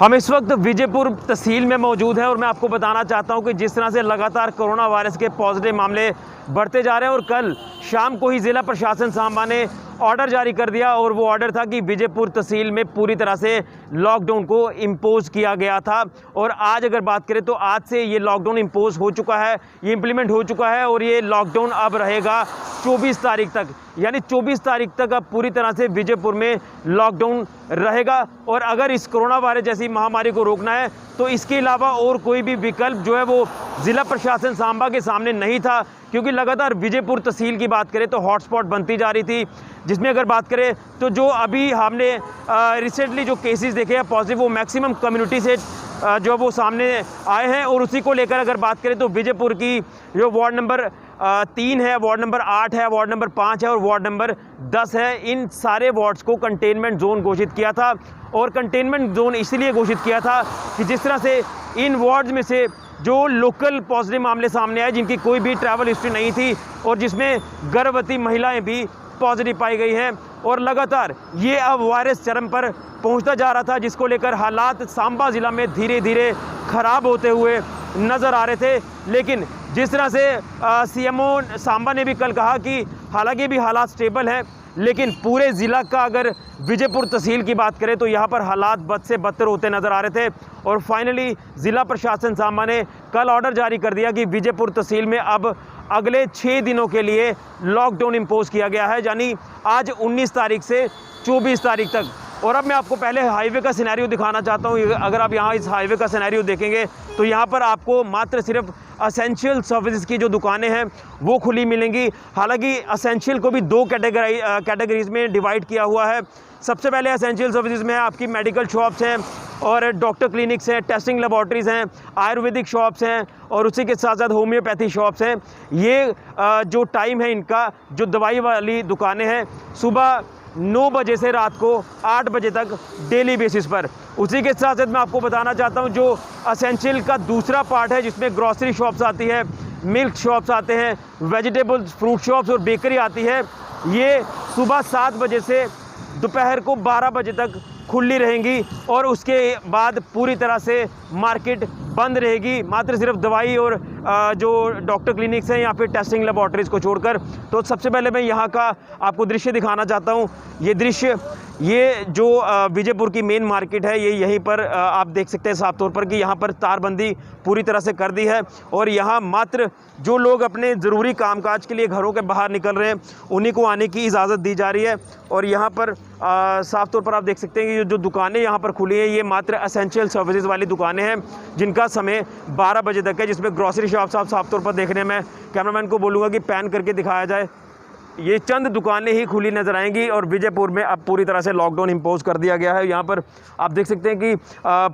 हम इस वक्त विजयपुर तहसील में मौजूद हैं और मैं आपको बताना चाहता हूं कि जिस तरह से लगातार कोरोना वायरस के पॉजिटिव मामले बढ़ते जा रहे हैं और कल शाम को ही ज़िला प्रशासन सांबा ने ऑर्डर जारी कर दिया और वो ऑर्डर था कि विजयपुर तहसील में पूरी तरह से लॉकडाउन को इम्पोज़ किया गया था। और आज अगर बात करें तो आज से ये लॉकडाउन इम्पोज़ हो चुका है, ये इम्प्लीमेंट हो चुका है और ये लॉकडाउन अब रहेगा 24 तारीख तक, यानी 24 तारीख तक अब पूरी तरह से विजयपुर में लॉकडाउन रहेगा। और अगर इस कोरोना वायरस जैसी महामारी को रोकना है तो इसके अलावा और कोई भी विकल्प जो है वो ज़िला प्रशासन सांबा के सामने नहीं था, क्योंकि लगातार विजयपुर तहसील की बात करें तो हॉटस्पॉट बनती जा रही थी, जिसमें अगर बात करें तो जो अभी हमने रिसेंटली जो केसेस देखे हैं पॉजिटिव वो मैक्सिमम कम्युनिटी से जो वो सामने आए हैं। और उसी को लेकर अगर बात करें तो विजयपुर की जो वार्ड नंबर 3 है, वार्ड नंबर 8 है, वार्ड नंबर 5 है और वार्ड नंबर 10 है, इन सारे वार्ड्स को कंटेनमेंट जोन घोषित किया था। और कंटेनमेंट जोन इसलिए घोषित किया था कि जिस तरह से इन वार्ड्स में से जो लोकल पॉजिटिव मामले सामने आए जिनकी कोई भी ट्रैवल हिस्ट्री नहीं थी और जिसमें गर्भवती महिलाएं भी पॉजिटिव पाई गई हैं, और लगातार ये अब वायरस चरम पर पहुंचता जा रहा था, जिसको लेकर हालात सांबा ज़िला में धीरे धीरे ख़राब होते हुए नज़र आ रहे थे। लेकिन जिस तरह से सीएमओ सांबा ने भी कल कहा कि हालांकि भी हालात स्टेबल हैं, लेकिन पूरे ज़िला का अगर विजयपुर तहसील की बात करें तो यहाँ पर हालात बद से बदतर होते नज़र आ रहे थे। और फाइनली ज़िला प्रशासन सांबा ने कल ऑर्डर जारी कर दिया कि विजयपुर तहसील में अब अगले 6 दिनों के लिए लॉकडाउन इम्पोज़ किया गया है, यानी आज 19 तारीख से 24 तारीख तक। और अब मैं आपको पहले हाईवे का सिनेरियो दिखाना चाहता हूँ। अगर आप यहाँ इस हाईवे का सिनेरियो देखेंगे तो यहाँ पर आपको मात्र सिर्फ असेंशियल सर्विसेज की जो दुकानें हैं वो खुली मिलेंगी। हालांकि असेंशियल को भी 2 कैटेगरीज में डिवाइड किया हुआ है। सबसे पहले असेंशियल सर्विसेज में आपकी मेडिकल शॉप्स हैं और डॉक्टर क्लिनिक्स हैं, टेस्टिंग लेबॉर्ट्रीज़ हैं, आयुर्वेदिक शॉप्स हैं और उसी के साथ साथ होम्योपैथी शॉप्स हैं। ये जो टाइम है इनका, जो दवाई वाली दुकानें हैं, सुबह 9 बजे से रात को 8 बजे तक डेली बेसिस पर। उसी के साथ साथ मैं आपको बताना चाहता हूँ जो असेंशियल का दूसरा पार्ट है जिसमें ग्रॉसरी शॉप्स आती है, मिल्क शॉप्स आते हैं, वेजिटेबल्स फ्रूट शॉप्स और बेकरी आती है, ये सुबह 7 बजे से दोपहर को 12 बजे तक खुली रहेंगी और उसके बाद पूरी तरह से मार्केट बंद रहेगी, मात्र सिर्फ दवाई और जो डॉक्टर क्लिनिक्स हैं या फिर टेस्टिंग लेबॉर्ट्रीज़ को छोड़कर। तो सबसे पहले मैं यहाँ का आपको दृश्य दिखाना चाहता हूँ। ये दृश्य, ये जो विजयपुर की मेन मार्केट है, ये यहीं पर आप देख सकते हैं साफ तौर पर कि यहाँ पर तारबंदी पूरी तरह से कर दी है और यहाँ मात्र जो लोग अपने ज़रूरी कामकाज के लिए घरों के बाहर निकल रहे हैं उन्हीं को आने की इजाज़त दी जा रही है। और यहाँ पर साफ तौर पर आप देख सकते हैं कि जो दुकानें यहाँ पर खुली हैं ये मात्र एसेंशियल सर्विसेज वाली दुकानें हैं जिनका समय 12 बजे तक है, जिसमें ग्रॉसरी शॉप्स आप साफ तौर पर देखने में कैमरामैन को बोलूँगा कि पैन करके दिखाया जाए। ये चंद दुकानें ही खुली नज़र आएंगी और विजयपुर में अब पूरी तरह से लॉकडाउन इम्पोज़ कर दिया गया है। यहाँ पर आप देख सकते हैं कि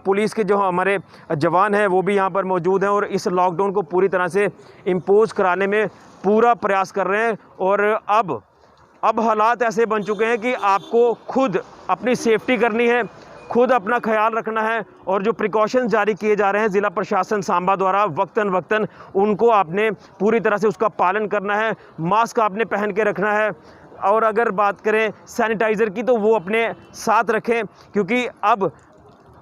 पुलिस के जो हमारे जवान हैं वो भी यहाँ पर मौजूद हैं और इस लॉकडाउन को पूरी तरह से इम्पोज़ कराने में पूरा प्रयास कर रहे हैं। और अब हालात ऐसे बन चुके हैं कि आपको खुद अपनी सेफ्टी करनी है, खुद अपना ख्याल रखना है और जो प्रिकॉशन जारी किए जा रहे हैं ज़िला प्रशासन सांबा द्वारा वक्तन वक्तन, उनको आपने पूरी तरह से उसका पालन करना है। मास्क आपने पहन के रखना है और अगर बात करें सैनिटाइज़र की तो वो अपने साथ रखें, क्योंकि अब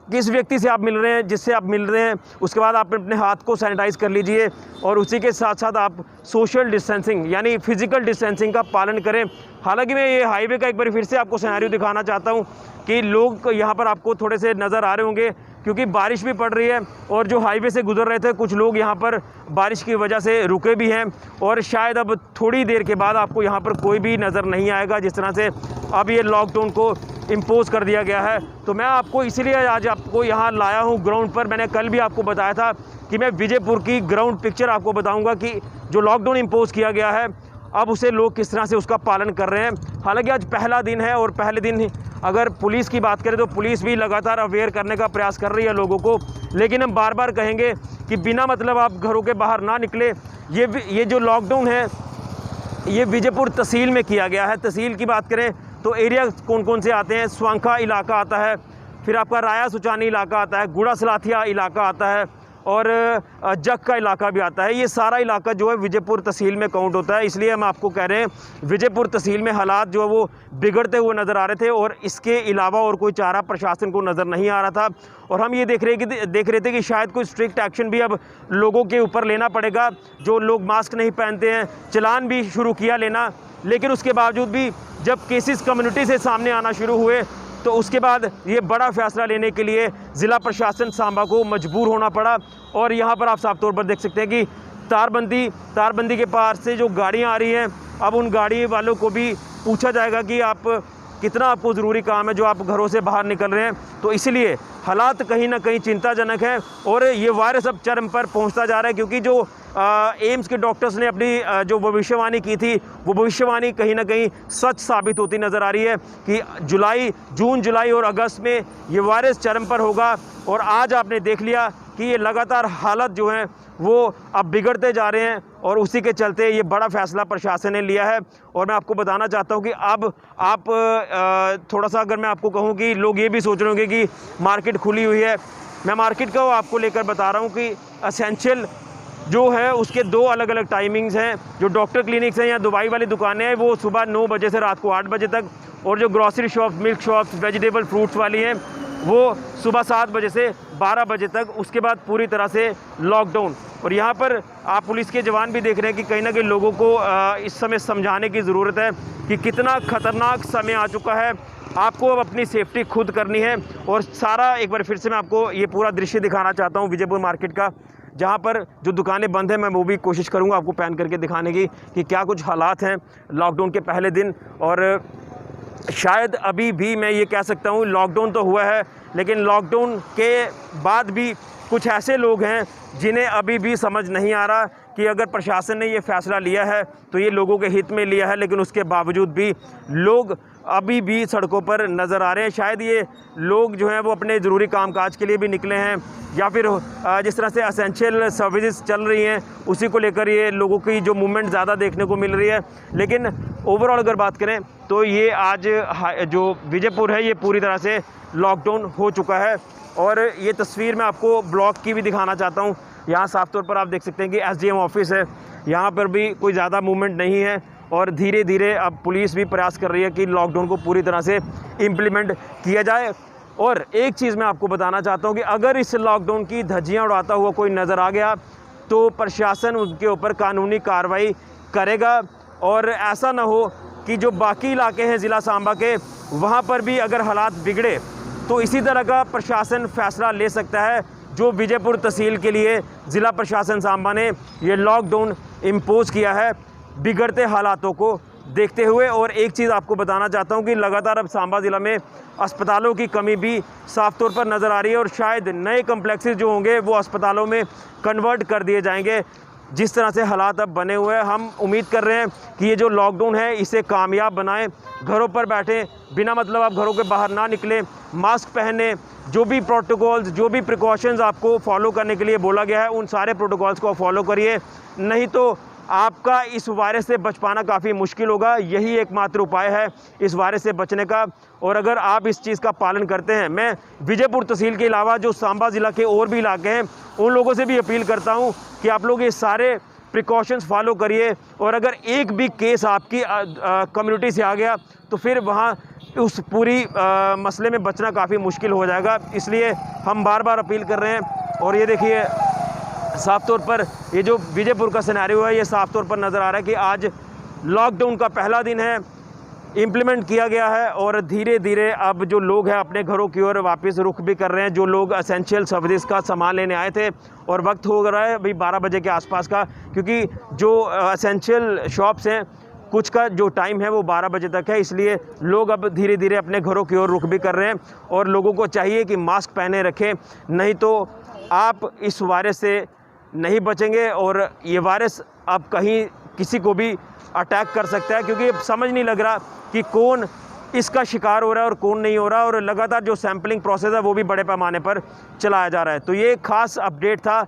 किस व्यक्ति से आप मिल रहे हैं, जिससे आप मिल रहे हैं, उसके बाद आप अपने हाथ को सैनिटाइज़ कर लीजिए और उसी के साथ साथ आप सोशल डिस्टेंसिंग यानी फ़िज़िकल डिस्टेंसिंग का पालन करें। हालांकि मैं ये हाईवे का एक बार फिर से आपको सिनेरियो दिखाना चाहता हूँ कि लोग यहाँ पर आपको थोड़े से नज़र आ रहे होंगे क्योंकि बारिश भी पड़ रही है और जो हाईवे से गुजर रहे थे कुछ लोग यहाँ पर बारिश की वजह से रुके भी हैं और शायद अब थोड़ी देर के बाद आपको यहाँ पर कोई भी नज़र नहीं आएगा, जिस तरह से अब ये लॉकडाउन को इम्पोज़ कर दिया गया है। तो मैं आपको इसीलिए आज आपको यहाँ लाया हूँ ग्राउंड पर। मैंने कल भी आपको बताया था कि मैं विजयपुर की ग्राउंड पिक्चर आपको बताऊँगा कि जो लॉकडाउन इम्पोज़ किया गया है अब उसे लोग किस तरह से उसका पालन कर रहे हैं। हालांकि आज पहला दिन है और पहले दिन अगर पुलिस की बात करें तो पुलिस भी लगातार अवेयर करने का प्रयास कर रही है लोगों को, लेकिन हम बार बार कहेंगे कि बिना मतलब आप घरों के बाहर ना निकले। ये जो लॉकडाउन है ये विजयपुर तहसील में किया गया है। तहसील की बात करें तो एरिया कौन कौन से आते हैं, स्वांखा इलाका आता है, फिर आपका राया सुचानी इलाका आता है, गुड़ा सलाथिया इलाका आता है और जग का इलाका भी आता है। ये सारा इलाका जो है विजयपुर तहसील में काउंट होता है। इसलिए हम आपको कह रहे हैं विजयपुर तहसील में हालात जो है वो बिगड़ते हुए नज़र आ रहे थे और इसके अलावा और कोई चारा प्रशासन को नज़र नहीं आ रहा था। और हम ये देख रहे थे कि शायद कोई स्ट्रिक्ट एक्शन भी अब लोगों के ऊपर लेना पड़ेगा। जो लोग मास्क नहीं पहनते हैं, चालान भी शुरू किया लेना, लेकिन उसके बावजूद भी जब केसेस कम्युनिटी से सामने आना शुरू हुए तो उसके बाद ये बड़ा फैसला लेने के लिए ज़िला प्रशासन सांबा को मजबूर होना पड़ा। और यहाँ पर आप साफ तौर पर देख सकते हैं कि तारबंदी के पार से जो गाड़ियाँ आ रही हैं, अब उन गाड़ी वालों को भी पूछा जाएगा कि आप कितना आपको ज़रूरी काम है जो आप घरों से बाहर निकल रहे हैं। तो इसलिए हालात कहीं ना कहीं चिंताजनक है और ये वायरस अब चरम पर पहुंचता जा रहा है, क्योंकि जो एम्स के डॉक्टर्स ने अपनी जो भविष्यवाणी की थी वो भविष्यवाणी कहीं ना कहीं सच साबित होती नज़र आ रही है कि जून जुलाई और अगस्त में ये वायरस चरम पर होगा। और आज आपने देख लिया कि ये लगातार हालत जो है वो अब बिगड़ते जा रहे हैं और उसी के चलते ये बड़ा फैसला प्रशासन ने लिया है। और मैं आपको बताना चाहता हूँ कि अब आप थोड़ा सा अगर मैं आपको कहूँ कि लोग ये भी सोच रहे होंगे कि मार्केट खुली हुई है, मैं मार्केट का आपको लेकर बता रहा हूँ कि एसेंशियल जो है उसके दो अलग अलग टाइमिंग्स हैं। जो डॉक्टर क्लिनिक्स हैं या दवाई वाली दुकानें हैं वो सुबह 9 बजे से रात को 8 बजे तक, और जो grocery shop, milk shops, vegetable fruits वाली हैं वो सुबह 7 बजे से 12 बजे तक, उसके बाद पूरी तरह से लॉकडाउन। और यहाँ पर आप पुलिस के जवान भी देख रहे हैं कि कहीं ना कहीं लोगों को इस समय समझाने की ज़रूरत है कि कितना ख़तरनाक समय आ चुका है, आपको अब अपनी सेफ्टी खुद करनी है। और सारा एक बार फिर से मैं आपको ये पूरा दृश्य दिखाना चाहता हूँ विजयपुर मार्केट का, जहाँ पर जो दुकानें बंद हैं, मैं वो भी कोशिश करूँगा आपको पैन करके दिखाने की कि क्या कुछ हालात हैं लॉकडाउन के पहले दिन। और शायद अभी भी मैं ये कह सकता हूँ लॉकडाउन तो हुआ है, लेकिन लॉकडाउन के बाद भी कुछ ऐसे लोग हैं जिन्हें अभी भी समझ नहीं आ रहा कि अगर प्रशासन ने ये फ़ैसला लिया है तो ये लोगों के हित में लिया है, लेकिन उसके बावजूद भी लोग अभी भी सड़कों पर नज़र आ रहे हैं। शायद ये लोग जो हैं वो अपने ज़रूरी कामकाज के लिए भी निकले हैं, या फिर जिस तरह से एसेंशियल सर्विसेज चल रही हैं उसी को लेकर ये लोगों की जो मूवमेंट ज़्यादा देखने को मिल रही है। लेकिन ओवरऑल अगर बात करें तो ये आज जो विजयपुर है ये पूरी तरह से लॉकडाउन हो चुका है। और ये तस्वीर मैं आपको ब्लॉक की भी दिखाना चाहता हूँ। यहाँ साफ तौर पर आप देख सकते हैं कि SDM ऑफिस है, यहाँ पर भी कोई ज़्यादा मूवमेंट नहीं है। और धीरे धीरे अब पुलिस भी प्रयास कर रही है कि लॉकडाउन को पूरी तरह से इम्प्लीमेंट किया जाए। और एक चीज़ मैं आपको बताना चाहता हूँ कि अगर इस लॉकडाउन की धज्जियाँ उड़ाता हुआ कोई नज़र आ गया तो प्रशासन उनके ऊपर कानूनी कार्रवाई करेगा। और ऐसा ना हो कि जो बाकी इलाके हैं ज़िला सांबा के, वहाँ पर भी अगर हालात बिगड़े तो इसी तरह का प्रशासन फ़ैसला ले सकता है जो विजयपुर तहसील के लिए ज़िला प्रशासन सांबा ने ये लॉकडाउन इम्पोज़ किया है बिगड़ते हालातों को देखते हुए। और एक चीज़ आपको बताना चाहता हूँ कि लगातार अब सांबा ज़िला में अस्पतालों की कमी भी साफ तौर पर नज़र आ रही है और शायद नए कम्प्लेक्सेस जो होंगे वो अस्पतालों में कन्वर्ट कर दिए जाएंगे। जिस तरह से हालात अब बने हुए हैं, हम उम्मीद कर रहे हैं कि ये जो लॉकडाउन है इसे कामयाब बनाएं, घरों पर बैठें, बिना मतलब आप घरों के बाहर ना निकलें, मास्क पहने, जो भी प्रोटोकॉल्स, जो भी प्रिकॉशंस आपको फॉलो करने के लिए बोला गया है उन सारे प्रोटोकॉल्स को फॉलो करिए, नहीं तो आपका इस वायरस से बच पाना काफ़ी मुश्किल होगा। यही एकमात्र उपाय है इस वायरस से बचने का। और अगर आप इस चीज़ का पालन करते हैं, मैं विजयपुर तहसील के अलावा जो सांबा ज़िला के और भी इलाके हैं उन लोगों से भी अपील करता हूं कि आप लोग ये सारे प्रिकॉशंस फॉलो करिए। और अगर एक भी केस आपकी कम्युनिटी से आ गया तो फिर वहाँ उस पूरी मसले में बचना काफ़ी मुश्किल हो जाएगा। इसलिए हम बार बार अपील कर रहे हैं। और ये देखिए साफ तौर पर ये जो विजयपुर का सिनेरियो है ये साफ तौर पर नज़र आ रहा है कि आज लॉकडाउन का पहला दिन है, इम्प्लीमेंट किया गया है और धीरे धीरे अब जो लोग हैं अपने घरों की ओर वापस रुख भी कर रहे हैं। जो लोग एसेंशियल सर्विस का सामान लेने आए थे, और वक्त हो रहा है अभी 12 बजे के आसपास का, क्योंकि जो एसेंशियल शॉप्स हैं कुछ का जो टाइम है वो 12 बजे तक है, इसलिए लोग अब धीरे धीरे अपने घरों की ओर रुख भी कर रहे हैं। और लोगों को चाहिए कि मास्क पहने रखें, नहीं तो आप इस वायरस से नहीं बचेंगे और ये वायरस अब कहीं किसी को भी अटैक कर सकता है, क्योंकि समझ नहीं लग रहा कि कौन इसका शिकार हो रहा है और कौन नहीं हो रहा। और लगातार जो सैम्पलिंग प्रोसेस है वो भी बड़े पैमाने पर चलाया जा रहा है। तो ये खास अपडेट था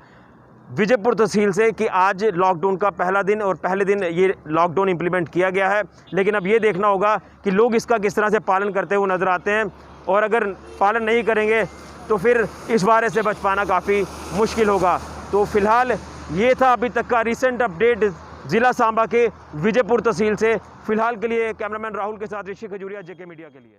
विजयपुर तहसील से कि आज लॉकडाउन का पहला दिन और पहले दिन ये लॉकडाउन इम्प्लीमेंट किया गया है। लेकिन अब ये देखना होगा कि लोग इसका किस तरह से पालन करते हुए नज़र आते हैं, और अगर पालन नहीं करेंगे तो फिर इस वायरस से बच पाना काफ़ी मुश्किल होगा। तो फिलहाल ये था अभी तक का रिसेंट अपडेट ज़िला सांबा के विजयपुर तहसील से। फिलहाल के लिए कैमरामैन राहुल के साथ ऋषि खजूरिया, जेके मीडिया के लिए।